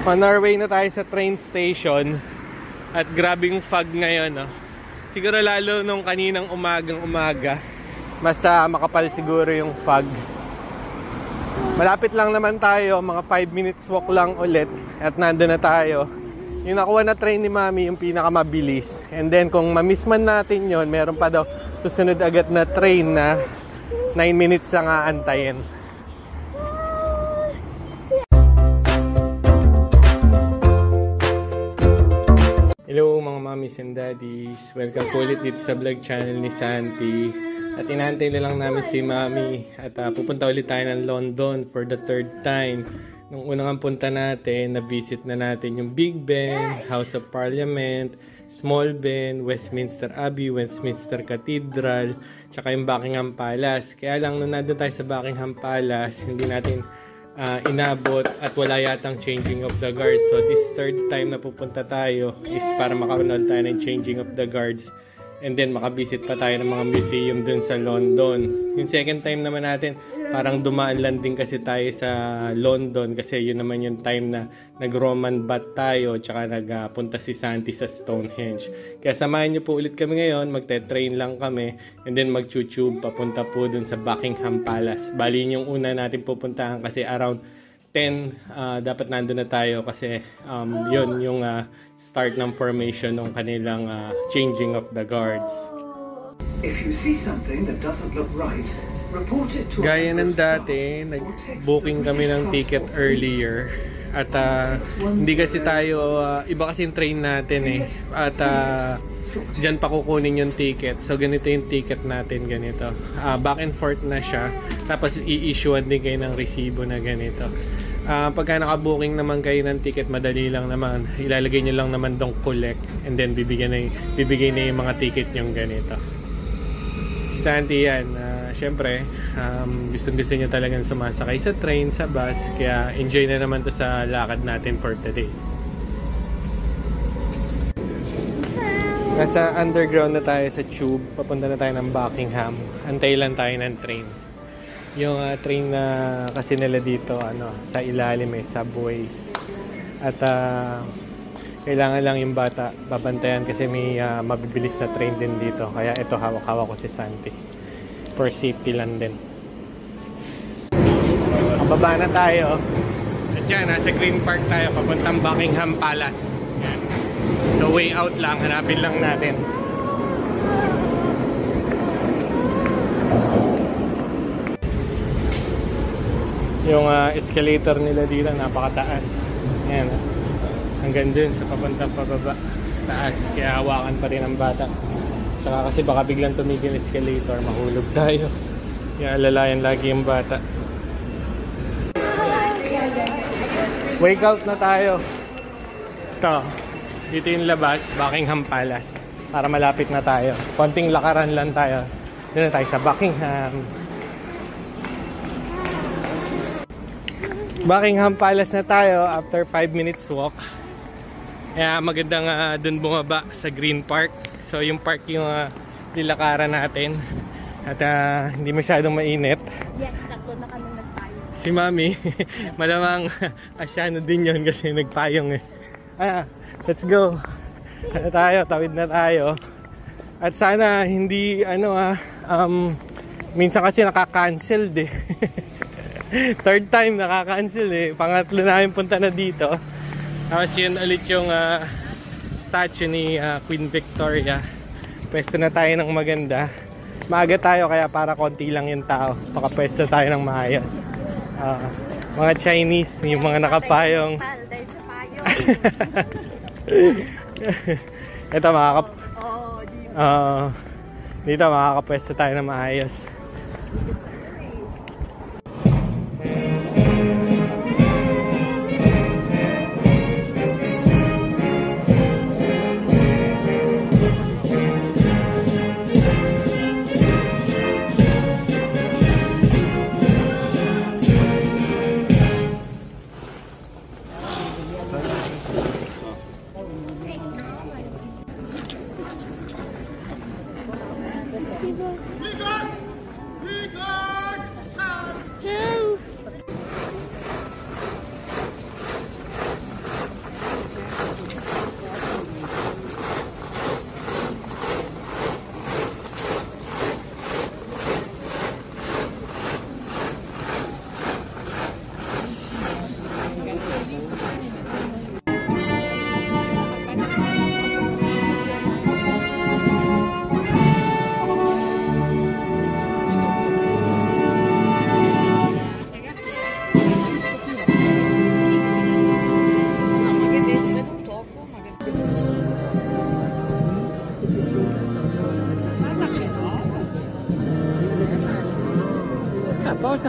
On our way na tayo sa train station. At grabing fog ngayon, no? Siguro lalo nung kaninang umaga, mas makapal siguro yung fog. Malapit lang naman tayo, mga 5 minutes walk lang ulit. At nandun na tayo. Yung nakuha na train ni Mami, yung pinakamabilis. And then kung mamiss man natin yon, meron pa daw susunod agad na train na 9 minutes lang aantayin. Hello mga mommies and daddies, welcome po ulit dito sa vlog channel ni Santi. At inaantay na lang namin si Mami at pupunta ulit tayo ng London for the 3rd time. Nung unang punta natin, na-visit na natin yung Big Ben, House of Parliament, Small Ben, Westminster Abbey, Westminster Cathedral, tsaka yung Buckingham Palace. Kaya lang nung nandun tayo sa Buckingham Palace, hindi natin inabot at wala yatang changing of the guards. So this 3rd time na pupunta tayo is para makapanood tayo ng changing of the guards and then makabisit pa tayo ng mga museum dun sa London. Yung 2nd time naman natin, parang dumaan lang din kasi tayo sa London kasi yun naman yung time na nag-Roman bath tayo tsaka nagpunta si Santi sa Stonehenge. Kaya samahan nyo po ulit kami ngayon, magte-train lang kami and then mag-tube papunta po dun sa Buckingham Palace. Bali yung una natin pupuntahan kasi around 10 dapat nandun na tayo kasi yun yung start ng formation ng kanilang changing of the guards. If you see something that doesn't look right, report it to Gaya ng dati, nag-booking kami ng ticket earlier at hindi kasi tayo, iba kasi yung train natin eh at dyan pa kukunin yung ticket. So ganito yung ticket natin, ganito back and forth na siya, tapos i-issuean din kayo ng resibo na ganito. Pagka naka-booking naman kayo ng ticket, madali lang naman, ilalagay nyo lang naman dong collect and then bibigay na yung mga ticket yung ganito. Santi yan, syempre gusto niya talagang sumasakay sa train, sa bus, kaya enjoy na naman to sa lakad natin for today. Nasa underground na tayo sa tube, papunta na tayo ng Buckingham, antay lang tayo ng train. Yung train na kasi nila dito sa ilalim may subways at kailangan lang yung bata babantayan kasi may mabibilis na train din dito. Kaya ito, hawak-hawak ko si Santi. For safety lang din. Baba na tayo. At dyan, nasa Green Park tayo. Papuntang Buckingham Palace. Yan. So way out lang. Hanapin lang natin. Yung escalator nila dito, napakataas. Yan. Hanggang dun sa papuntang pababa taas, kaya hawakan pa rin ang bata. Tsaka kasi baka biglang tumigil yung escalator, mahulog tayo, kaya alalayan lagi yung bata. Wake out na tayo. Ito, dito yung labas, Buckingham Palace, para malapit na tayo. Konting lakaran lang tayo, doon na tayo sa Buckingham. Buckingham Palace na tayo after 5 minutes walk. Kaya magandang dun bumaba sa Green Park. So yung park yung nilakaran natin. At hindi masyadong mainit. Yes, tatlo na kami nagpayong. Si Mami, malamang asyano din yun kasi nagpayong eh. Let's go. Tawid na tayo. At sana hindi minsan kasi nakaka-cancel eh. 3rd time nakaka-cancel eh. Pangatlo namin punta na dito. Tapos yun ulit yung statue ni Queen Victoria. Pwesto na tayo ng maganda. Maaga tayo kaya para konti lang yung tao. Pakapwesto tayo ng maayos. Mga Chinese, yung mga nakapayong. Ito dito makakapwesto tayo ng maayos.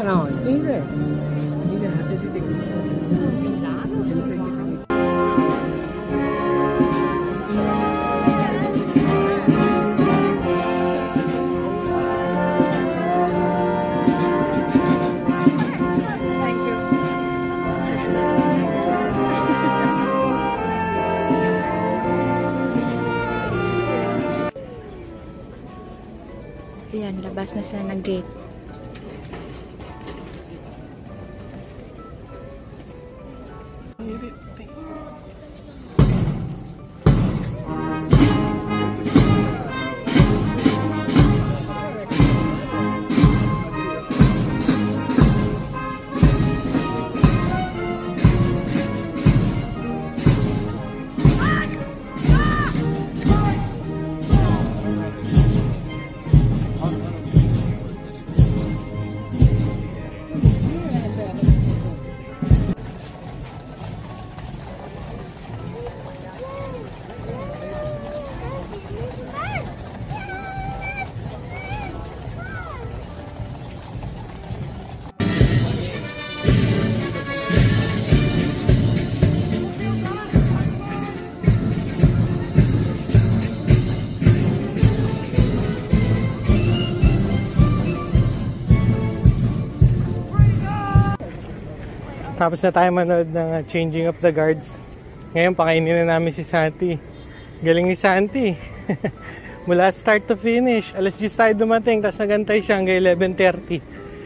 No, easy. You can have to do the Ayan, labas na siya ng gate. Tapos na tayo manood ng Changing of the Guards. Ngayon, pakainin na namin si Santi. Galing ni Santi. Mula start to finish. Alas 10 tayo dumating, tapos nagantay siya hanggang 11:30.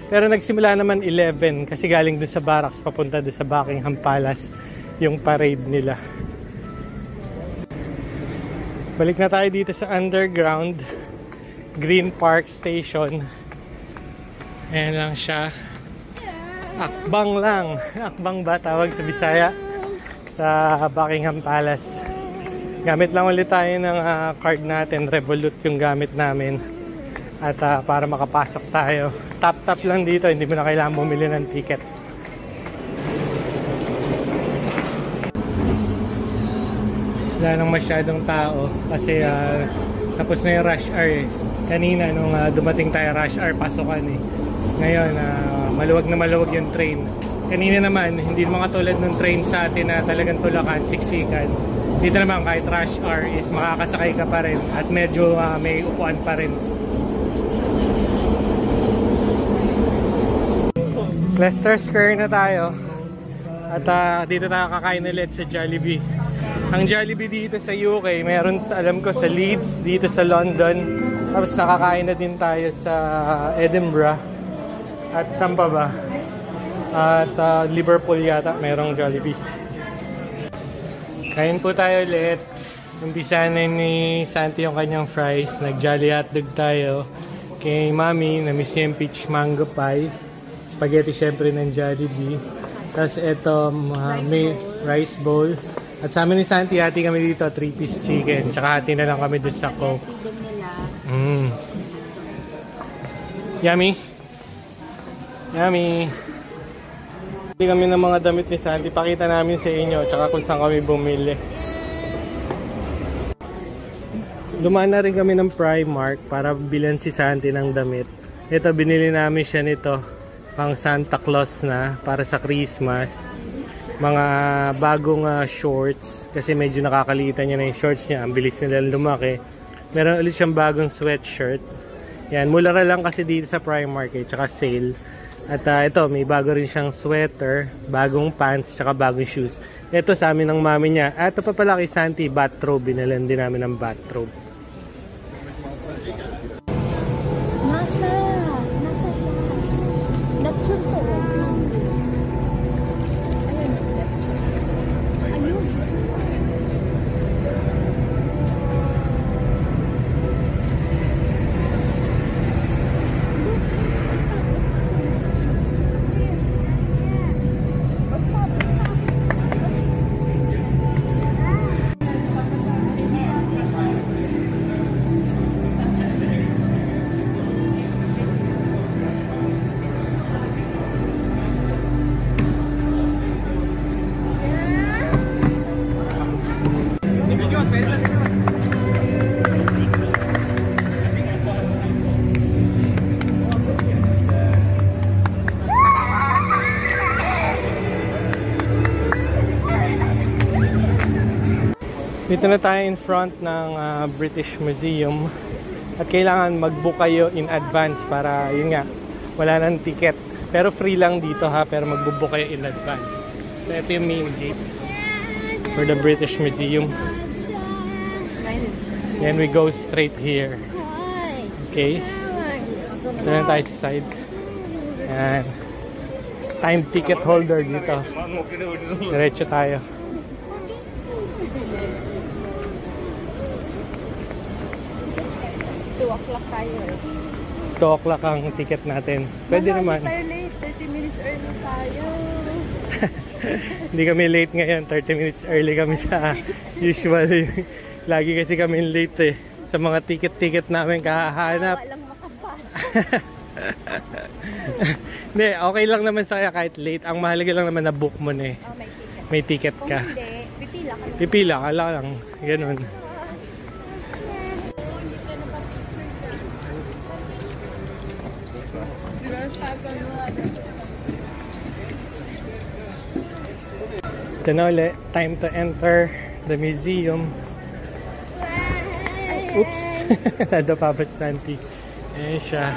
Pero nagsimula naman 11 kasi galing doon sa barracks papunta doon sa Buckingham Palace yung parade nila. Balik na tayo dito sa underground Green Park Station. Ayan lang siya. Akbang lang. Akbang ba tawag sa Bisaya? Sa Buckingham Palace. Gamit lang ulit tayo ng card natin. Revolut yung gamit namin. At para makapasok tayo. Tap-tap lang dito. Hindi mo na kailangan bumili ng ticket. Wala nang masyadong tao. Kasi tapos na yung rush hour eh. Kanina nung dumating tayo rush hour, pasokan eh. Ngayon, maluwag na maluwag yung train. Kanina naman, hindi mga tulad ng train sa atin na talagang tulakan, siksikan. Dito naman, kahit rush hour is makakasakay ka pa rin at medyo may upuan pa rin. Leicester Square na tayo. At dito tayo kakain ulit sa Jollibee. Ang Jollibee dito sa UK, meron sa, alam ko, sa Leeds, dito sa London. Tapos nakakain na din tayo sa Edinburgh. At saan pa ba? At Liverpool yata mayroong Jollibee. Kain po tayo ulit. Umpisa na ni Santi yung kanyang fries. Nag-Jolly hotdog tayo. Kay Mami, na-miss yung peach mango pie. Spaghetti syempre ng Jollibee. Tapos ito, may rice bowl. At sa amin ni Santi, hati kami dito, 3-piece chicken. Tsaka hati na lang kami doon sa Coke. Yummy? Yummy! Hindi kami ng mga damit ni Santi. Pakita namin sa inyo. Tsaka kung saan kami bumili. Dumaan na rin kami ng Primark para bilan si Santi ng damit. Ito, binili namin siya nito. Pang Santa Claus na. Para sa Christmas. Mga bagong shorts. Kasi medyo nakakalitan niya na yung shorts niya. Ang bilis nila lumaki. Meron ulit siyang bagong sweatshirt. Yan, mura lang kasi dito sa Primark eh. Tsaka sale. At ito, may bago rin siyang sweater, bagong pants, tsaka bagong shoes. Ito sa amin ng mami niya. At ito pa pala kay Santi, bathrobe. Binalan din namin ng bathrobe. Nasa siya. Lechon to. Ayun. Dito na tayo in front ng British Museum. At kailangan mag-book kayo in advance para, yun nga, wala nang ticket. Pero free lang dito ha, pero mag-book kayo in advance. So ito yung main gate for the British Museum. Then we go straight here. Okay? Ito na tayo sa side. Ayan. Time ticket holder dito. Diretso tayo. 2 o'clock tayo. 2 o'clock ang ticket natin. Pwede naman. Tayo late, 30 minutes early tayo. Hindi kami late ngayon. 30 minutes early kami sa usual. Lagi kasi kami late eh. Sa mga ticket-ticket namin kahahanap. Walang makapas. Hindi, okay lang naman sa kahit late. Ang mahalaga lang naman na book mo na eh. Oh, may ticket. May ticket Kung ka. hindi, pipila ka lang. Pipila ka lang. Ganun. Ito na ulit. Time to enter the museum. Oops! Nado pa ba Santi? Ayan siya.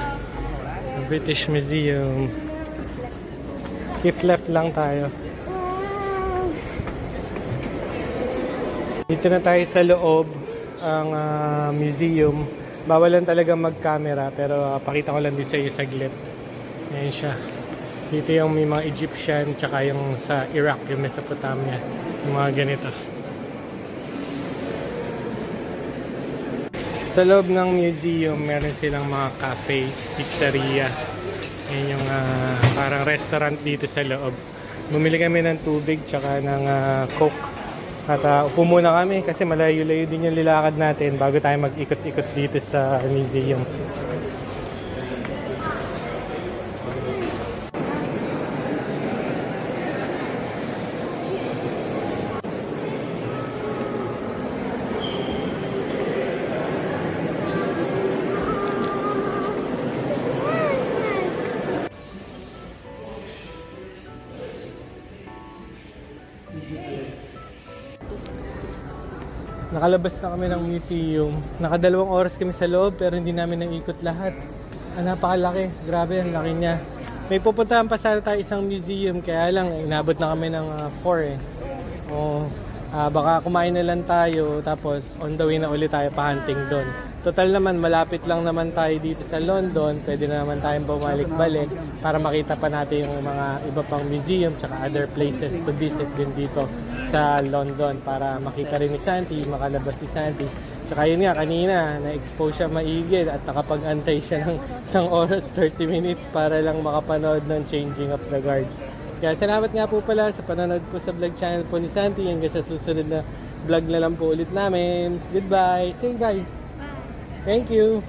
The British Museum. Keep left lang tayo. Dito na tayo sa loob ang museum. Bawal lang talaga mag-camera pero pakita ko lang din sa iyo saglit. Ayan siya. Dito yung may mga Egyptian tsaka yung sa Iraq, yung Mesopotamia. Yung mga ganito. Sa loob ng museum, meron silang mga cafe, pizzeria. Yan yung parang restaurant dito sa loob. Bumili kami ng tubig tsaka ng Coke. At upo muna kami kasi malayo-layo din yung nilakad natin bago tayo mag-ikot-ikot dito sa museum. Nakalabas na kami ng museum. Nakadalawang oras kami sa loob pero hindi namin naikot lahat. Napakalaki. Grabe, ang laki niya. May pupuntahan pa sana tayo isang museum kaya lang inabot na kami ng 4 eh. Baka kumain na lang tayo tapos on the way na ulit tayo pa-hunting doon. Total naman, malapit lang naman tayo dito sa London. Pwede na naman tayong bumalik-balik para makita pa natin yung mga iba pang museum tsaka other places to visit din dito sa London para makita rin ni Santi, makalabas si Santi. Tsaka yun nga, kanina na-expose siya maigi at nakapag-antay siya ng 1 oras 30 minutes para lang makapanood ng changing of the guards. Kaya salamat nga po pala sa panonood po sa vlog channel po ni Santi. Hanggang sa susunod na vlog na lang po ulit namin. Goodbye! Say bye! Thank you!